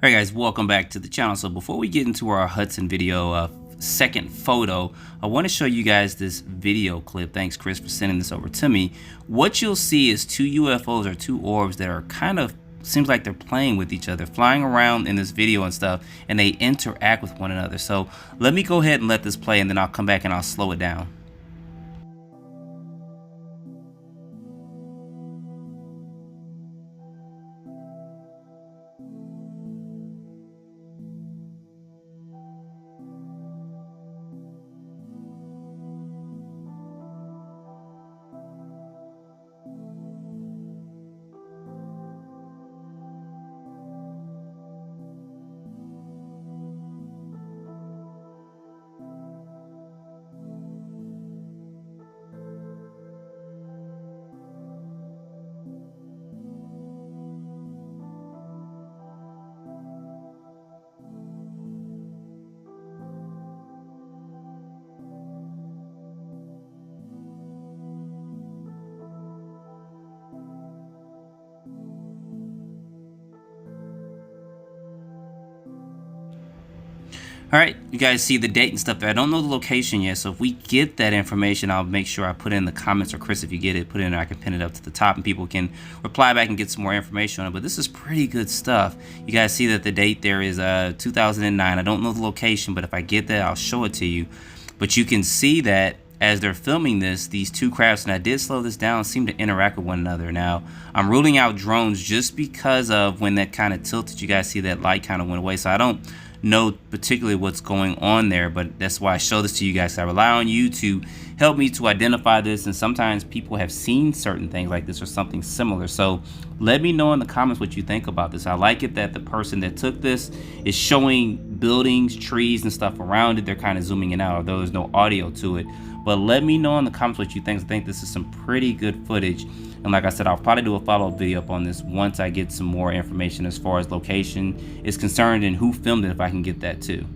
Alright guys, welcome back to the channel. So before we get into our Hudson video, second photo, I want to show you guys this video clip. Thanks Chris for sending this over to me. What you'll see is two UFOs or two orbs that are kind of, seems like they're playing with each other, flying around in this video and stuff, and they interact with one another. So let me go ahead and let this play, and then I'll come back and I'll slow it down. Alright, you guys see the date and stuff there. I don't know the location yet, so if we get that information, I'll make sure I put it in the comments, or Chris, if you get it, put it in there. I can pin it up to the top and people can reply back and get some more information on it. But this is pretty good stuff. You guys see that the date there is 2009. I don't know the location, but if I get that, I'll show it to you. But you can see that as they're filming this, these two crafts, and I did slow this down, seem to interact with one another. Now, I'm ruling out drones just because of when that kind of tilted. You guys see that light kind of went away, so I don't know particularly what's going on there, but that's why I show this to you guys. I rely on you to help me to identify this, and sometimes people have seen certain things like this or something similar. So let me know in the comments what you think about this. I like it that the person that took this is showing buildings, trees, and stuff around it. They're kind of zooming in out, although there's no audio to it. But let me know in the comments what you think. I think this is some pretty good footage. And like I said, I'll probably do a follow-up video up on this once I get some more information as far as location is concerned and who filmed it, if I can get that too.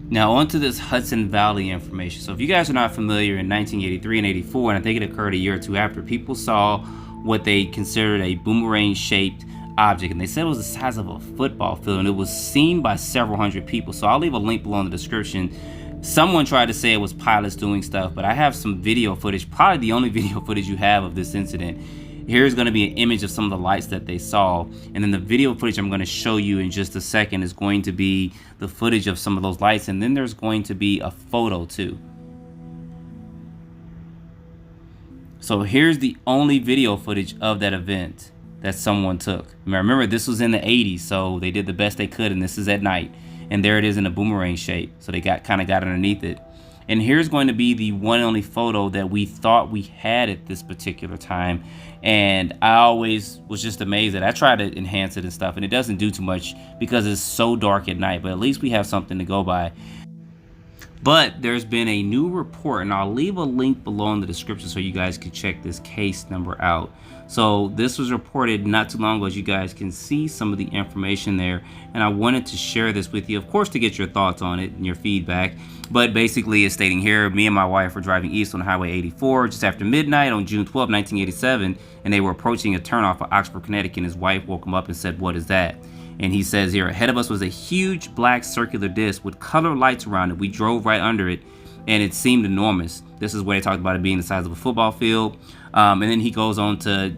Now onto this Hudson Valley information. So if you guys are not familiar, in 1983 and 84, and I think it occurred a year or two after, people saw what they considered a boomerang-shaped object, and they said it was the size of a football field, and it was seen by several hundred people. So I'll leave a link below in the description. Someone tried to say it was pilots doing stuff, but I have some video footage, probably the only video footage you have of this incident. Here's going to be an image of some of the lights that they saw, and then the video footage I'm going to show you in just a second is going to be the footage of some of those lights, and then there's going to be a photo too. So here's the only video footage of that event that someone took. Remember, this was in the 80s, so they did the best they could, and this is at night. And there it is in a boomerang shape, so they kind of got underneath it. And here's going to be the one and only photo that we thought we had at this particular time. And I always was just amazed that I tried to enhance it and stuff, and it doesn't do too much because it's so dark at night, but at least we have something to go by. But there's been a new report, and I'll leave a link below in the description so you guys can check this case number out. So this was reported not too long ago, as you guys can see some of the information there, and I wanted to share this with you, of course, to get your thoughts on it and your feedback. But basically it's stating here, me and my wife were driving east on Highway 84 just after midnight on June 12, 1987, and they were approaching a turnoff of Oxford, Connecticut, and his wife woke him up and said, "What is that?" And he says here, ahead of us was a huge black circular disc with colored lights around it. We drove right under it, and it seemed enormous. This is where they talked about it being the size of a football field. And then he goes on to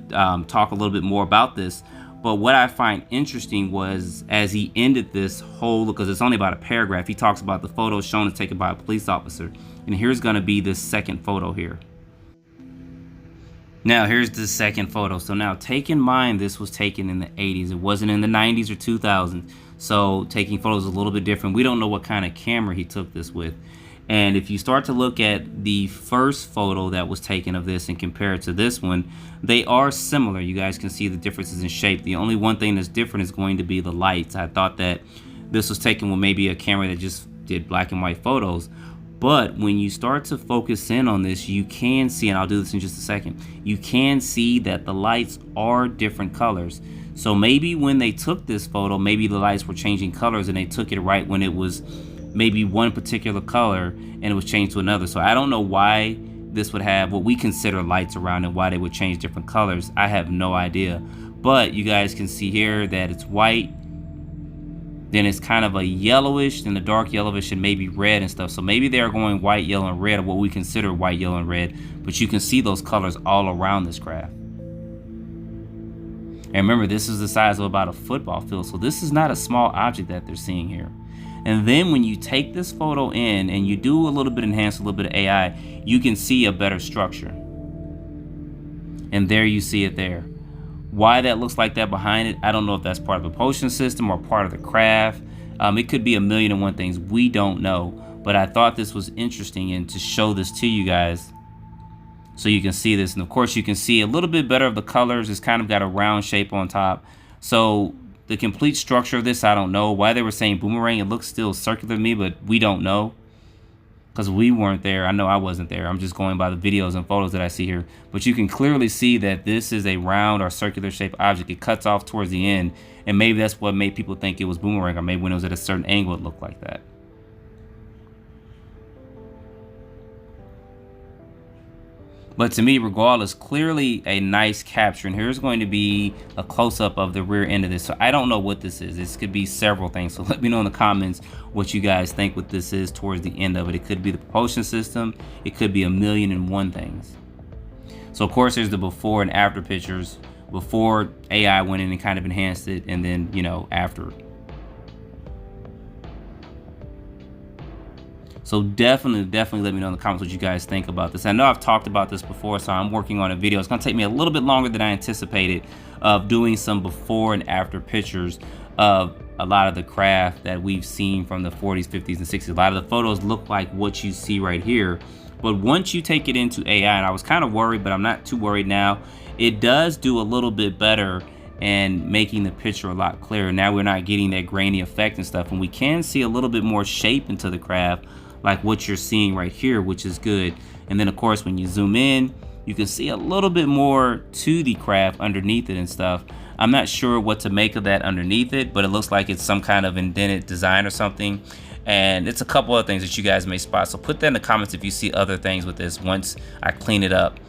talk a little bit more about this. But what I find interesting was, as he ended this whole, because it's only about a paragraph, he talks about the photos shown as taken by a police officer. And here's going to be this second photo here. Now here's the second photo. So now take in mind this was taken in the 80s. It wasn't in the 90s or 2000s. So taking photos is a little bit different. We don't know what kind of camera he took this with. And if you start to look at the first photo that was taken of this and compare it to this one, they are similar. You guys can see the differences in shape. The only one thing that's different is going to be the lights. I thought that this was taken with maybe a camera that just did black and white photos. But when you start to focus in on this, you can see, and I'll do this in just a second, you can see that the lights are different colors. So maybe when they took this photo, maybe the lights were changing colors and they took it right when it was maybe one particular color and it was changed to another. So I don't know why this would have what we consider lights around and why they would change different colors. I have no idea. But you guys can see here that it's white, then it's kind of a yellowish, then a dark yellowish, and maybe red and stuff. So maybe they're going white, yellow, and red, or what we consider white, yellow, and red. But you can see those colors all around this craft. And remember, this is the size of about a football field. So this is not a small object that they're seeing here. And then when you take this photo in and you do a little bit enhanced, a little bit of AI, you can see a better structure. And there you see it there. Why that looks like that behind it, I don't know if that's part of the propulsion system or part of the craft. It could be a million and one things. We don't know. But I thought this was interesting and to show this to you guys so you can see this. And of course you can see a little bit better of the colors. It's kind of got a round shape on top. So the complete structure of this, I don't know. Why they were saying boomerang, it looks still circular to me, but we don't know. Because we weren't there. I know I wasn't there. I'm just going by the videos and photos that I see here. But you can clearly see that this is a round or circular shaped object. It cuts off towards the end. And maybe that's what made people think it was boomerang. Or maybe when it was at a certain angle, it looked like that. But to me, regardless, clearly a nice capture. And here's going to be a close-up of the rear end of this. So I don't know what this is. This could be several things. So let me know in the comments what you guys think what this is towards the end of it. It could be the propulsion system. It could be a million and one things. So of course, there's the before and after pictures. Before AI went in and kind of enhanced it, and then, you know, after. So definitely let me know in the comments what you guys think about this. I know I've talked about this before, so I'm working on a video. It's gonna take me a little bit longer than I anticipated of doing some before and after pictures of a lot of the craft that we've seen from the 40s, 50s, and 60s. A lot of the photos look like what you see right here. But once you take it into AI, and I was kind of worried, but I'm not too worried now, it does do a little bit better and making the picture a lot clearer. Now we're not getting that grainy effect and stuff, and we can see a little bit more shape into the craft, like what you're seeing right here, which is good. And then of course, when you zoom in, you can see a little bit more to the craft underneath it and stuff. I'm not sure what to make of that underneath it, but it looks like it's some kind of indented design or something. And it's a couple of things that you guys may spot. So put that in the comments if you see other things with this once I clean it up.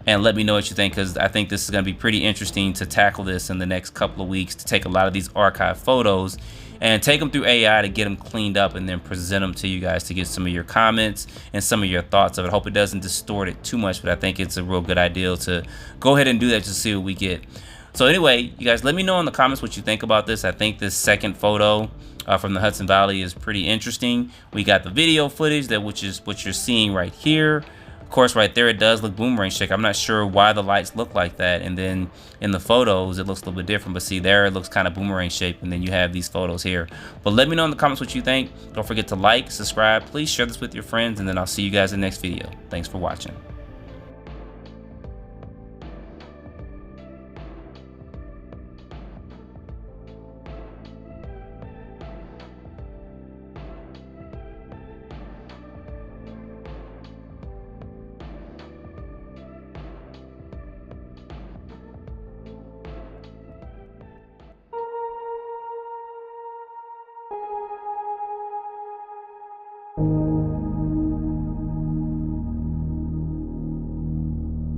And let me know what you think, because I think this is going to be pretty interesting to tackle this in the next couple of weeks, to take a lot of these archive photos and take them through AI to get them cleaned up and then present them to you guys to get some of your comments and some of your thoughts of it. I hope it doesn't distort it too much, but I think it's a real good idea to go ahead and do that to see what we get. So anyway, you guys let me know in the comments what you think about this. I think this second photo from the Hudson Valley is pretty interesting. We got the video footage, which is what you're seeing right here. Of course, right there, it does look boomerang shaped. I'm not sure why the lights look like that. And then in the photos, it looks a little bit different. But see, there it looks kind of boomerang shaped. And then you have these photos here. But let me know in the comments what you think. Don't forget to like, subscribe. Please share this with your friends. And then I'll see you guys in the next video. Thanks for watching.